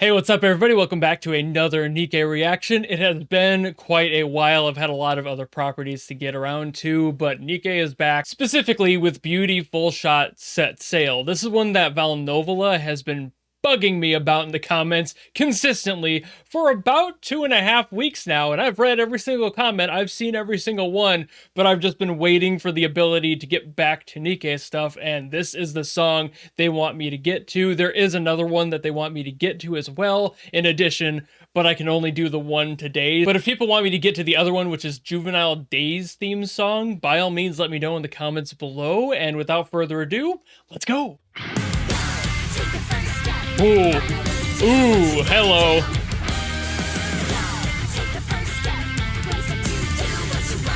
Hey, what's up, everybody? Welcome back to another NIKKE reaction. It has been quite a while. I've had a lot of other properties to get around to, but NIKKE is back, specifically with Beauty Full Shot Set Sail. This is one that Valnovala has been bugging me about in the comments consistently for about 2.5 weeks now, and I've read every single comment, I've seen every single one, but I've just been waiting for the ability to get back to NIKKE stuff, and this is the song they want me to get to. There is another one that they want me to get to as well, in addition, but I can only do the one today. But if people want me to get to the other one, which is Juvenile Days theme song, by all means let me know in the comments below, and without further ado, let's go! Ooh, ooh, hello.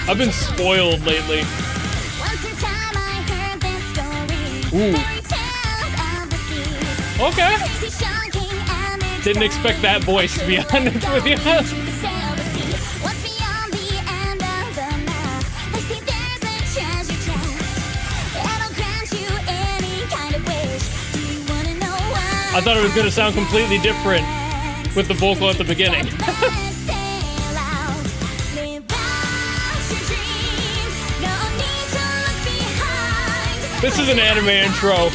I've been spoiled lately. Ooh. Okay. Didn't expect that voice, to be honest with you. I thought it was going to sound completely different with the vocal at the beginning. This is an anime intro.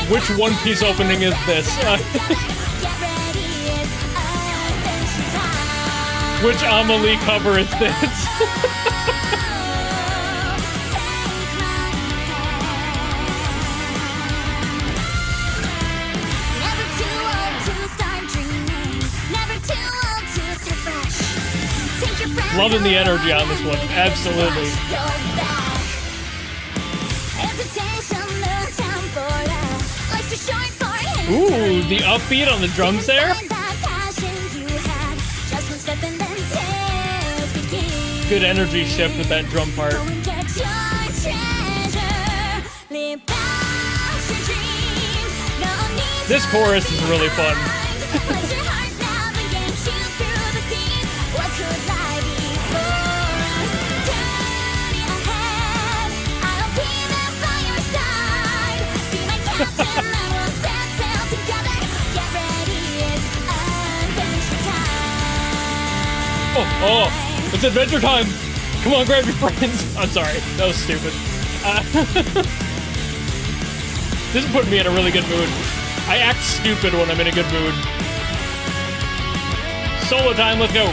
Which One Piece opening is this? Which Amelie cover is this? Loving the energy on this one, absolutely. Ooh, the upbeat on the drums there. Good energy shift with that drum part. This chorus is really fun. Oh, it's adventure time! Come on, grab your friends! I'm sorry, that was stupid. This is putting me in a really good mood. I act stupid when I'm in a good mood. Solo time, let's go!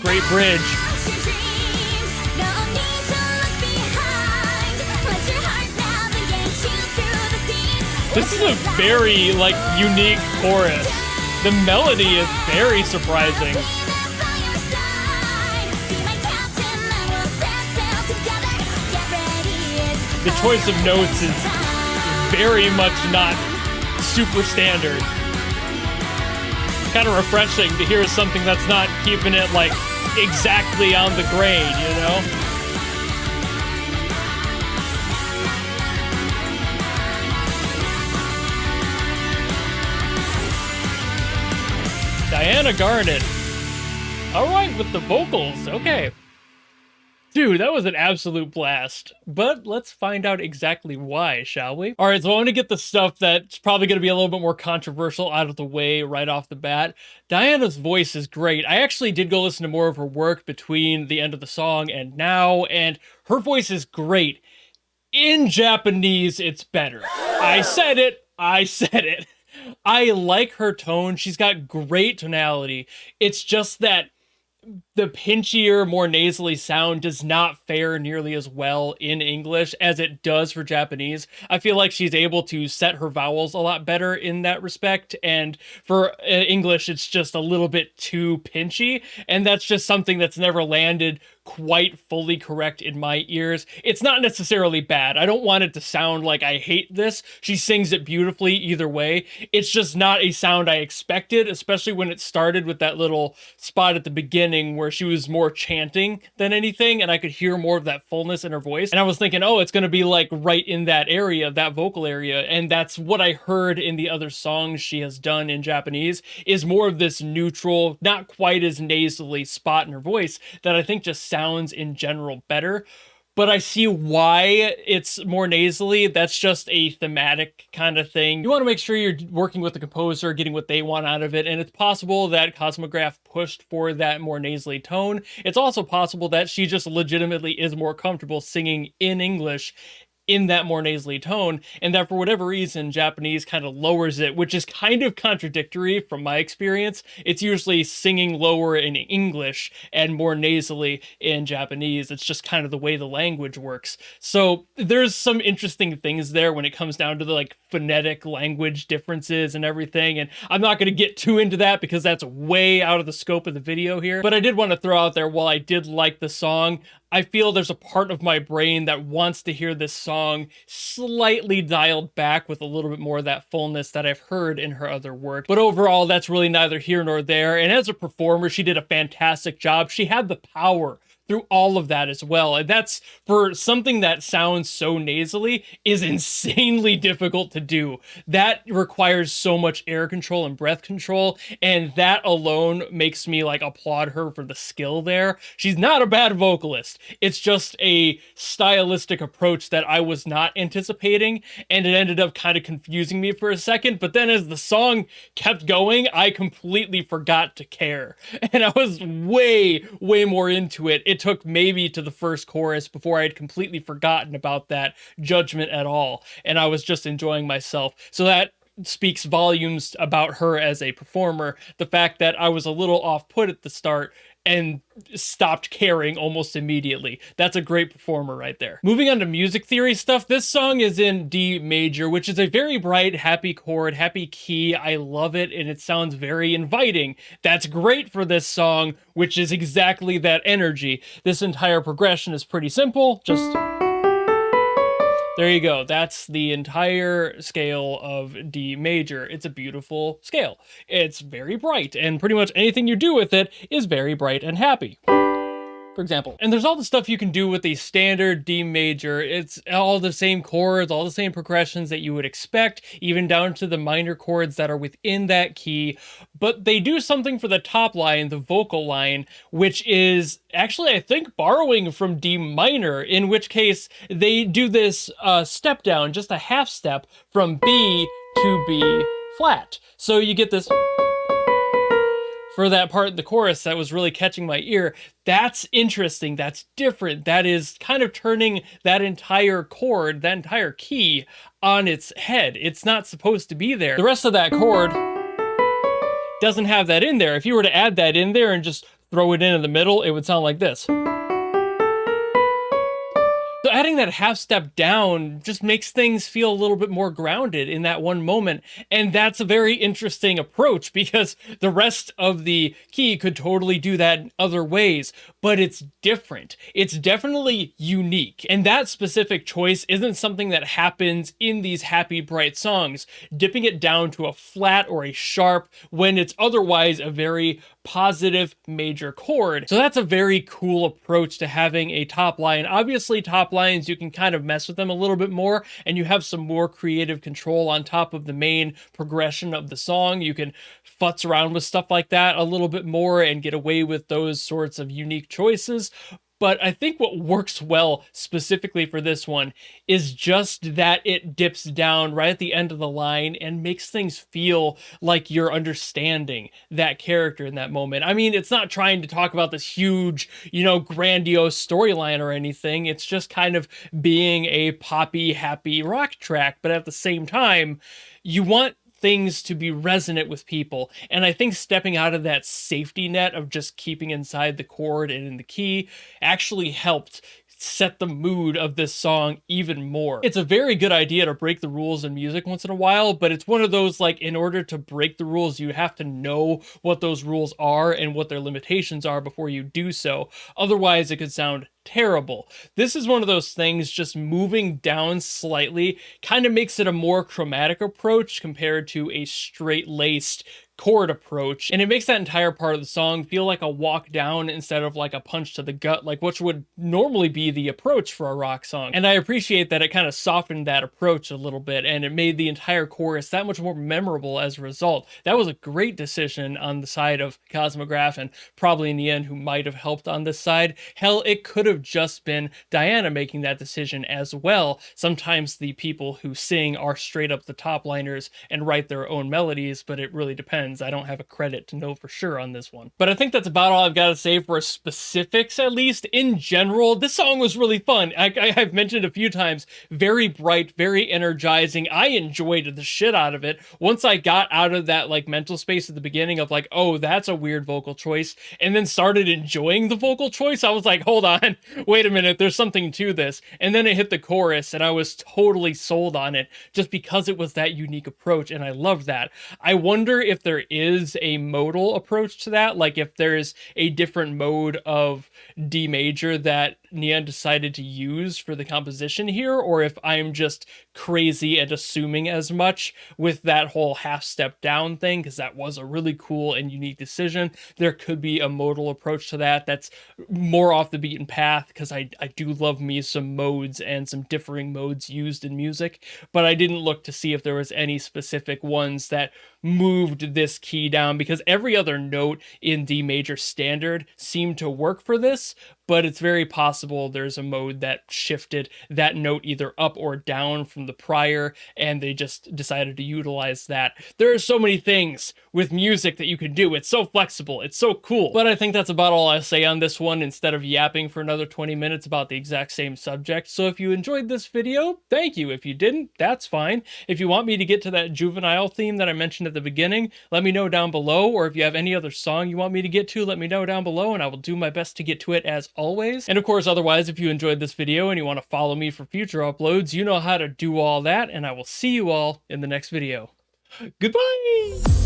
Great bridge. This is a very, unique chorus. The melody is very surprising. The choice of notes is very much not super standard. Kind of refreshing to hear something that's not keeping it, exactly on the grain, you know? Diana Garnet. All right, with the vocals, okay. Dude, that was an absolute blast. But let's find out exactly why, shall we? All right, so I want to get the stuff that's probably going to be a little bit more controversial out of the way right off the bat. Diana's voice is great. I actually did go listen to more of her work between the end of the song and now, and her voice is great. In Japanese, it's better. I said it. I said it. I like her tone. She's got great tonality. It's just that the pinchier, more nasally sound does not fare nearly as well in English as it does for Japanese. I feel like she's able to set her vowels a lot better in that respect, and for English, it's just a little bit too pinchy, and that's just something that's never landed quite fully correct in my ears. It's not necessarily bad. I don't want it to sound like I hate this. She sings it beautifully either way. It's just not a sound I expected, especially when it started with that little spot at the beginning where she was more chanting than anything, and I could hear more of that fullness in her voice. And I was thinking, oh, it's going to be like right in that area, that vocal area. And that's what I heard in the other songs she has done in Japanese, is more of this neutral, not quite as nasally spot in her voice that I think just sounds in general better. But I see why it's more nasally. That's just a thematic kind of thing. You want to make sure you're working with the composer, getting what they want out of it, and it's possible that Cosmograph pushed for that more nasally tone. It's also possible that she just legitimately is more comfortable singing in English in that more nasally tone, and that for whatever reason Japanese kind of lowers it, which is kind of contradictory from my experience. It's usually singing lower in English and more nasally in Japanese. It's just kind of the way the language works. So there's some interesting things there when it comes down to the like phonetic language differences and everything, and I'm not going to get too into that because that's way out of the scope of the video here. But I did want to throw out there, while I did like the song, I feel there's a part of my brain that wants to hear this song slightly dialed back with a little bit more of that fullness that I've heard in her other work. But overall, that's really neither here nor there. And as a performer, she did a fantastic job. She had the power through all of that as well. And that's, for something that sounds so nasally, is insanely difficult to do. That requires so much air control and breath control, and that alone makes me like applaud her for the skill there. She's not a bad vocalist. It's just a stylistic approach that I was not anticipating, and it ended up kind of confusing me for a second. But then as the song kept going, I completely forgot to care, and I was way more into it. It took maybe to the first chorus before I had completely forgotten about that judgment at all, and I was just enjoying myself. So that speaks volumes about her as a performer. The fact that I was a little off-put at the start and stopped caring almost immediately. That's a great performer right there. Moving on to music theory stuff, this song is in D major, which is a very bright, happy chord, happy key. I love it, and it sounds very inviting. That's great for this song, which is exactly that energy. This entire progression is pretty simple, just... there you go. That's the entire scale of D major. It's a beautiful scale. It's very bright, and pretty much anything you do with it is very bright and happy, for example. And there's all the stuff you can do with the standard D major. It's all the same chords, all the same progressions that you would expect, even down to the minor chords that are within that key. But they do something for the top line, the vocal line, which is actually, I think, borrowing from D minor, in which case they do this step down, just a half step from B to B flat. So you get this... for that part of the chorus that was really catching my ear. That's interesting. That's different. That is kind of turning that entire chord, that entire key, on its head. It's not supposed to be there. The rest of that chord doesn't have that in there. If you were to add that in there and just throw it in the middle, it would sound like this. So adding that half step down just makes things feel a little bit more grounded in that one moment. And that's a very interesting approach, because the rest of the key could totally do that in other ways, but it's different. It's definitely unique. And that specific choice isn't something that happens in these happy, bright songs, dipping it down to a flat or a sharp when it's otherwise a very positive major chord. So that's a very cool approach to having a top line. Obviously, top lines, you can kind of mess with them a little bit more, and you have some more creative control on top of the main progression of the song. You can futz around with stuff like that a little bit more and get away with those sorts of unique choices. But I think what works well specifically for this one is just that it dips down right at the end of the line and makes things feel like you're understanding that character in that moment. I mean, it's not trying to talk about this huge, grandiose storyline or anything. It's just kind of being a poppy, happy rock track. But at the same time, you want things to be resonant with people. And I think stepping out of that safety net of just keeping inside the chord and in the key actually helped set the mood of this song even more. It's a very good idea to break the rules in music once in a while, but it's one of those, like, in order to break the rules, you have to know what those rules are and what their limitations are before you do so. Otherwise, it could sound terrible. This is one of those things, just moving down slightly kind of makes it a more chromatic approach compared to a straight-laced chord approach, and it makes that entire part of the song feel like a walk down instead of like a punch to the gut, like which would normally be the approach for a rock song. And I appreciate that it kind of softened that approach a little bit, and it made the entire chorus that much more memorable as a result. That was a great decision on the side of Cosmograph, and probably NieN, who might have helped on this side. Hell, it could have just been Diana making that decision as well. Sometimes the people who sing are straight up the top liners and write their own melodies, but it really depends. I don't have a credit to know for sure on this one. But I think that's about all I've got to say for specifics, at least. In general, this song was really fun. I've mentioned a few times, very bright, very energizing. I enjoyed the shit out of it. Once I got out of that like mental space at the beginning of like, oh, that's a weird vocal choice, and then started enjoying the vocal choice, I was like, hold on, wait a minute, there's something to this. And then it hit the chorus, and I was totally sold on it just because it was that unique approach, and I loved that. I wonder if there is a modal approach to that, like if there's a different mode of D major that NieN decided to use for the composition here, or if I'm just crazy and assuming as much with that whole half step down thing, because that was a really cool and unique decision. There could be a modal approach to that that's more off the beaten path, because I do love me some modes and some differing modes used in music, but I didn't look to see if there was any specific ones that moved this key down, because every other note in D major standard seemed to work for this, but it's very possible there's a mode that shifted that note either up or down from the prior, and they just decided to utilize that. There are so many things with music that you can do. It's so flexible. It's so cool. But I think that's about all I'll say on this one, instead of yapping for another 20 minutes about the exact same subject. So if you enjoyed this video, thank you. If you didn't, that's fine. If you want me to get to that juvenile theme that I mentioned at the beginning, let me know down below. Or if you have any other song you want me to get to, let me know down below, and I will do my best to get to it as always. And of course, otherwise, if you enjoyed this video and you want to follow me for future uploads, you know how to do all that, and I will see you all in the next video. Goodbye!